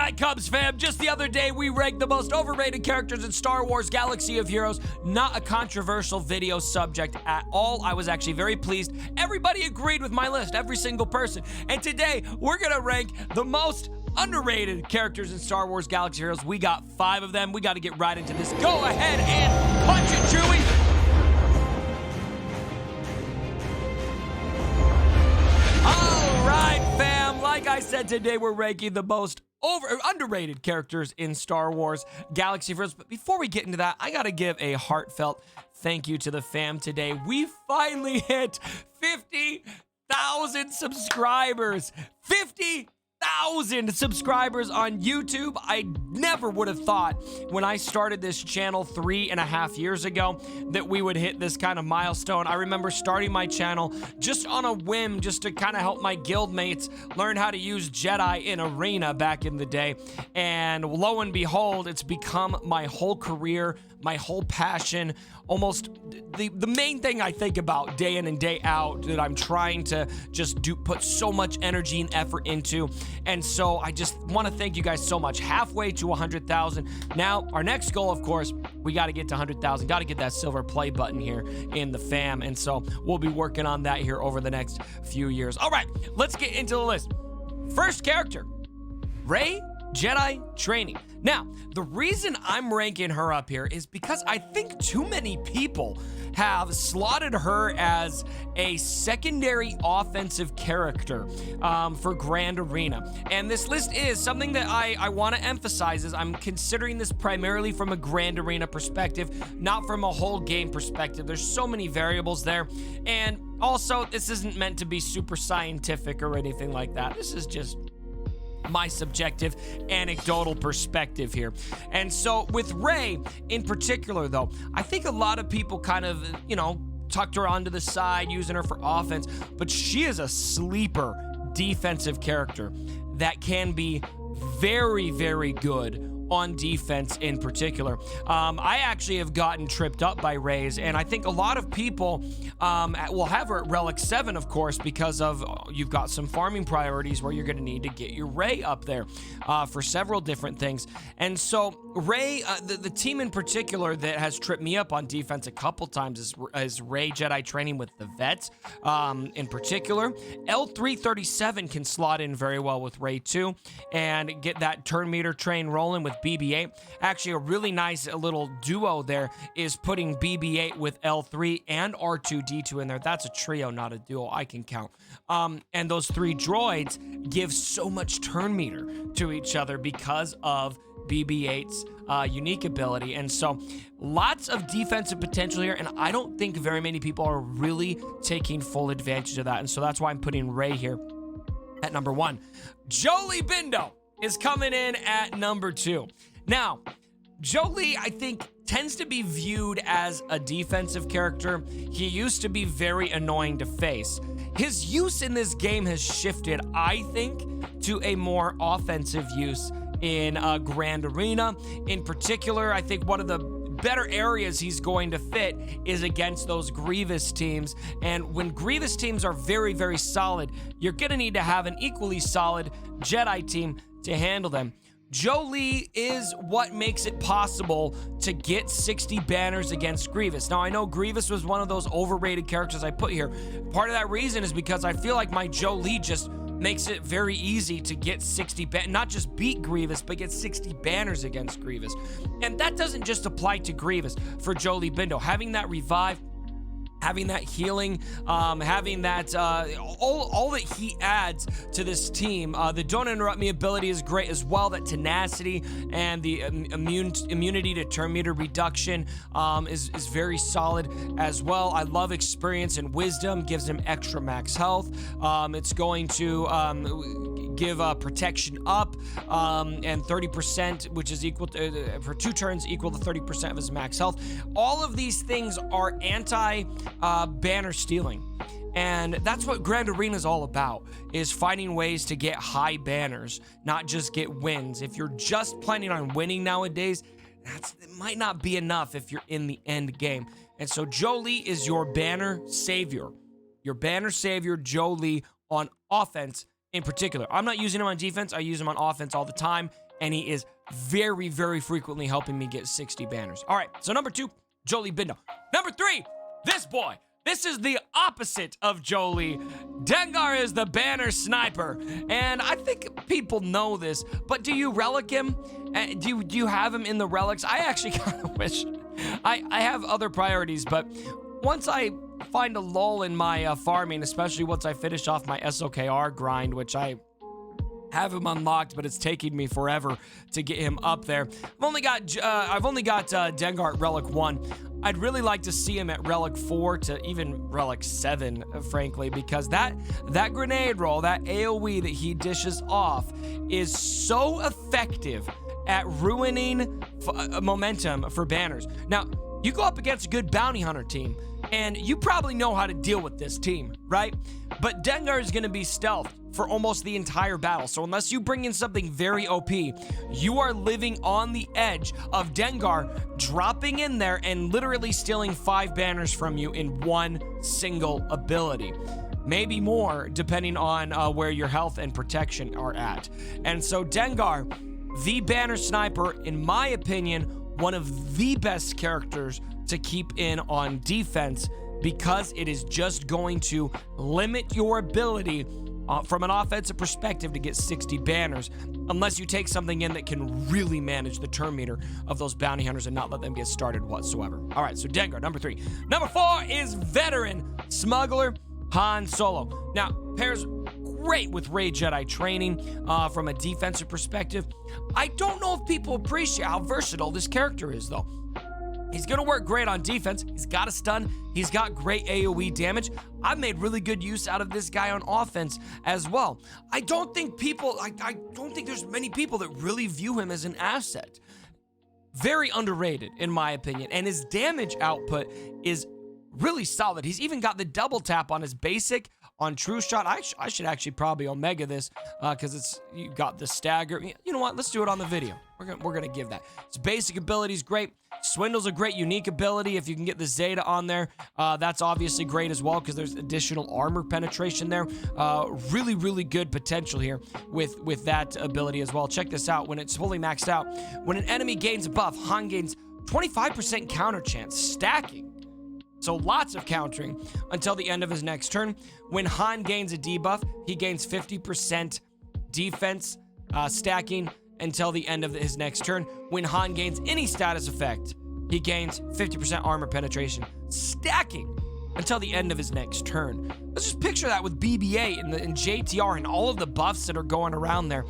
right, Cubs fam, just the other day we ranked the most overrated characters in Star Wars Galaxy of Heroes. Not a controversial video subject at all. I was actually very pleased. Everybody agreed with my list, every single person. And today we're gonna rank the most underrated characters in Star Wars Galaxy of Heroes. We got 5 of them. We got to get right into this. Go ahead and punch it, Chewie. Like I said, today we're ranking the most underrated characters in Star Wars Galaxy of Heroes. But before we get into that, I gotta give a heartfelt thank you to the fam today. We finally hit 50,000 subscribers. 50,000 subscribers on YouTube. I never would have thought when I started this channel 3.5 years ago that we would hit this kind of milestone. I remember starting my channel just on a whim, just to kind of help my guild mates learn how to use Jedi in Arena back in the day. And lo and behold, it's become my whole career, my whole passion, almost the main thing I think about day in and day out, that I'm trying to just put so much energy and effort into. And so I just want to thank you guys so much. Halfway to 100,000. Now, our next goal, of course, we got to get to 100,000. Got to get that silver play button here in the fam. And so we'll be working on that here over the next few years. All right, let's get into the list. First character, Rey Jedi Training. Now, the reason I'm ranking her up here is because I think too many people have slotted her as a secondary offensive character for Grand Arena. And this list is something that I want to emphasize is I'm considering this primarily from a Grand Arena perspective, not from a whole game perspective. There's so many variables there. And also, this isn't meant to be super scientific or anything like that. This is just my subjective anecdotal perspective here. And so with Rey in particular, though, I think a lot of people kind of, tucked her onto the side, using her for offense, but she is a sleeper defensive character that can be very, very good on defense in particular. I actually have gotten tripped up by Rey's, and I think a lot of people will have her at Relic 7, of course, because of you've got some farming priorities where you're going to need to get your Rey up there for several different things. And so Rey, the team in particular that has tripped me up on defense a couple times is Rey Jedi Training with the vets in particular. L337 can slot in very well with Rey too and get that turn meter train rolling with BB-8. Actually, a really nice little duo there is putting BB-8 with L3 and R2-D2 in there. That's a trio, not a duo. I can count. And those 3 droids give so much turn meter to each other because of BB-8's unique ability. And so lots of defensive potential here, and I don't think very many people are really taking full advantage of that. And so that's why I'm putting Rey here at number 1. Jolee Bindo is coming in at number 2. Now, Jolee, I think, tends to be viewed as a defensive character. He used to be very annoying to face. His use in this game has shifted, I think, to a more offensive use in Grand Arena. In particular, I think one of the better areas he's going to fit is against those Grievous teams. And when Grievous teams are very, very solid, you're going to need to have an equally solid Jedi team to handle them. Jolee is what makes it possible to get 60 banners against Grievous. Now, I know Grievous was one of those overrated characters I put here. Part of that reason is because I feel like my Jolee just makes it very easy to get 60 not just beat Grievous, but get 60 banners against Grievous. And that doesn't just apply to Grievous. For Jolee Bindo, having that revive, having that healing, having that, all that he adds to this team. The Don't Interrupt Me ability is great as well. That tenacity and the immunity to turn meter reduction is very solid as well. I love experience and wisdom, gives him extra max health. It's going to give protection up and 30%, which is equal to, for 2 turns, equal to 30% of his max health. All of these things are banner stealing. And that's what Grand Arena is all about, is finding ways to get high banners, not just get wins. If you're just planning on winning nowadays, it might not be enough if you're in the end game. And so Jolee is your banner savior. Your banner savior, Jolee, on offense in particular. I'm not using him on defense. I use him on offense all the time. and he is very, very frequently helping me get 60 banners. All right, so number 2, Jolie Bindo. Number 3, this boy. This is the opposite of Jolie. Dengar is the banner sniper, and I think people know this, but do you relic him? Do you have him in the relics? I actually kind of wish. I have other priorities, but once I find a lull in my farming, especially once I finish off my SWGoH grind, which I have him unlocked, but it's taking me forever to get him up there. I've only got Dengar at Relic 1. I'd really like to see him at Relic 4 to even Relic 7, frankly, because that grenade roll, that AoE that he dishes off is so effective at ruining momentum for banners. Now, you go up against a good bounty hunter team, and you probably know how to deal with this team, right? But Dengar is going to be stealthed for almost the entire battle. So unless you bring in something very OP, you are living on the edge of Dengar dropping in there and literally stealing 5 banners from you in one single ability. Maybe more, depending on where your health and protection are at. And so Dengar, the banner sniper, in my opinion, one of the best characters to keep in on defense, because it is just going to limit your ability from an offensive perspective to get 60 banners, unless you take something in that can really manage the turn meter of those bounty hunters and not let them get started whatsoever. All right, so Dengar, number 3. Number 4 is veteran Smuggler Han Solo. Now, pairs great with Ray Jedi training from a defensive perspective. I don't know if people appreciate how versatile this character is, though. He's going to work great on defense. He's got a stun. He's got great AoE damage. I've made really good use out of this guy on offense as well. I don't think there's many people that really view him as an asset. Very underrated, in my opinion. And his damage output is really solid. He's even got the double tap on his basic on True Shot. I should actually probably Omega this because you got the stagger. You know what? Let's do it on the video. We're gonna give that. His basic ability is great. Swindle's a great unique ability. If you can get the Zeta on there, that's obviously great as well because there's additional armor penetration there. Really, really good potential here with that ability as well. Check this out. When it's fully maxed out, when an enemy gains a buff, Han gains 25% counter chance, stacking. So lots of countering until the end of his next turn. When Han gains a debuff, he gains 50% defense stacking until the end of his next turn. When Han gains any status effect, he gains 50% armor penetration stacking until the end of his next turn. Let's just picture that with BB-8 and JTR and all of the buffs that are going around there.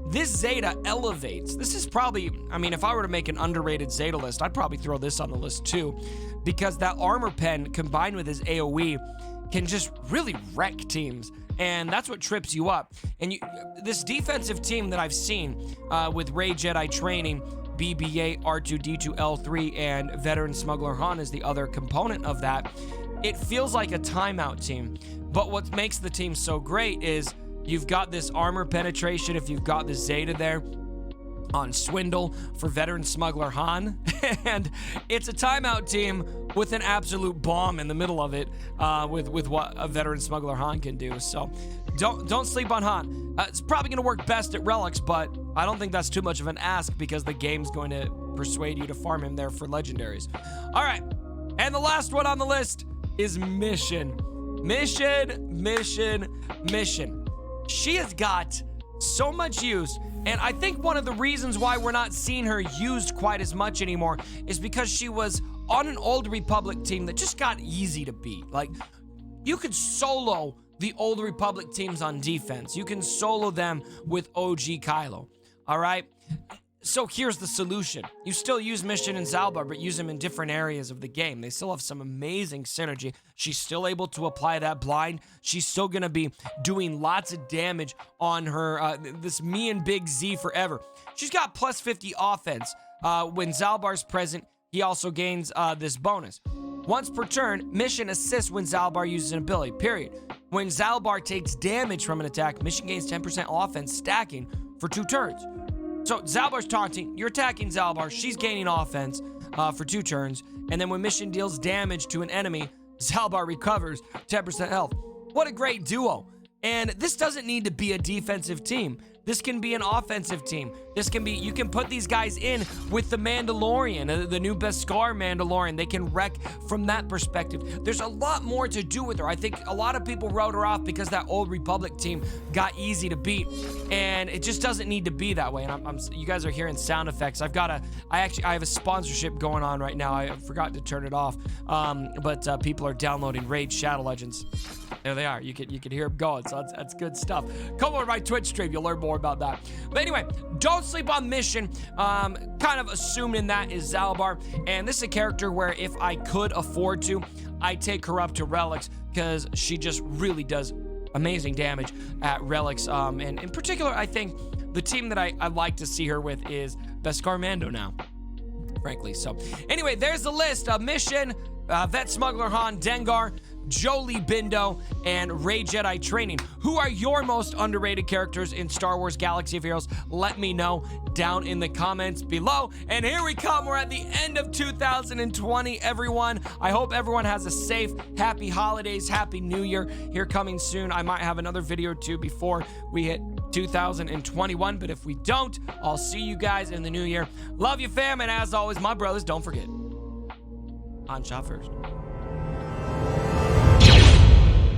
This Zeta elevates. This is probably, I mean, if I were to make an underrated Zeta list, I'd probably throw this on the list too, because that armor pen combined with his AoE can just really wreck teams, and that's what trips you up. And this defensive team that I've seen with Ray Jedi training, BB-8, R2-D2, L3, and veteran Smuggler Han is the other component of that, it feels like a timeout team. But what makes the team so great is you've got this armor penetration if you've got the Zeta there on Swindle for veteran Smuggler Han, and it's a timeout team with an absolute bomb in the middle of it with what a veteran Smuggler Han can do. So don't sleep on Han. It's probably going to work best at Relics, but I don't think that's too much of an ask because the game's going to persuade you to farm him there for legendaries. All right, and the last one on the list is Mission. Mission. She has got so much use, and I think one of the reasons why we're not seeing her used quite as much anymore is because she was on an Old Republic team that just got easy to beat. Like, you could solo the Old Republic teams on defense. You can solo them with OG Kylo, all right? So here's the solution. You still use Mission and Zalbar, but use them in different areas of the game. They still have some amazing synergy. She's still able to apply that blind. She's still going to be doing lots of damage on her, this me and Big Z forever. She's got plus 50 offense. When Zalbar's present, he also gains this bonus. Once per turn, Mission assists when Zalbar uses an ability, period. When Zalbar takes damage from an attack, Mission gains 10% offense stacking for 2 turns. So Zalbar's taunting, you're attacking Zalbar, she's gaining offense for 2 turns, and then when Mission deals damage to an enemy, Zalbar recovers 10% health. What a great duo. And this doesn't need to be a defensive team. This can be an offensive team. This can be, you can put these guys in with the Mandalorian, the new Beskar Mandalorian. They can wreck from that perspective. There's a lot more to do with her. I think a lot of people wrote her off because that old Republic team got easy to beat, and it just doesn't need to be that way. And you guys are hearing sound effects. I have a sponsorship going on right now. I forgot to turn it off, but people are downloading Raid Shadow Legends. There they are. You can hear them going, so that's good stuff. Come over to my Twitch stream. You'll learn more about that. But anyway, don't sleep on Mission. Kind of assuming that is Zalbar. And this is a character where if I could afford to, I'd take her up to Relics because she just really does amazing damage at Relics. And in particular, I think the team that I like to see her with is Beskar Mando now, frankly. So anyway, there's the list of Mission, Vet Smuggler Han, Dengar, Jolie Bindo, and Rey Jedi Training. Who are your most underrated characters in Star Wars Galaxy of Heroes? Let me know down in the comments below. And here we come. We're at the end of 2020, everyone. I hope everyone has a safe, happy holidays, happy new year here coming soon. I might have another video or two before we hit 2021, but if we don't, I'll see you guys in the new year. Love you, fam, and as always, my brothers, don't forget, on shot first.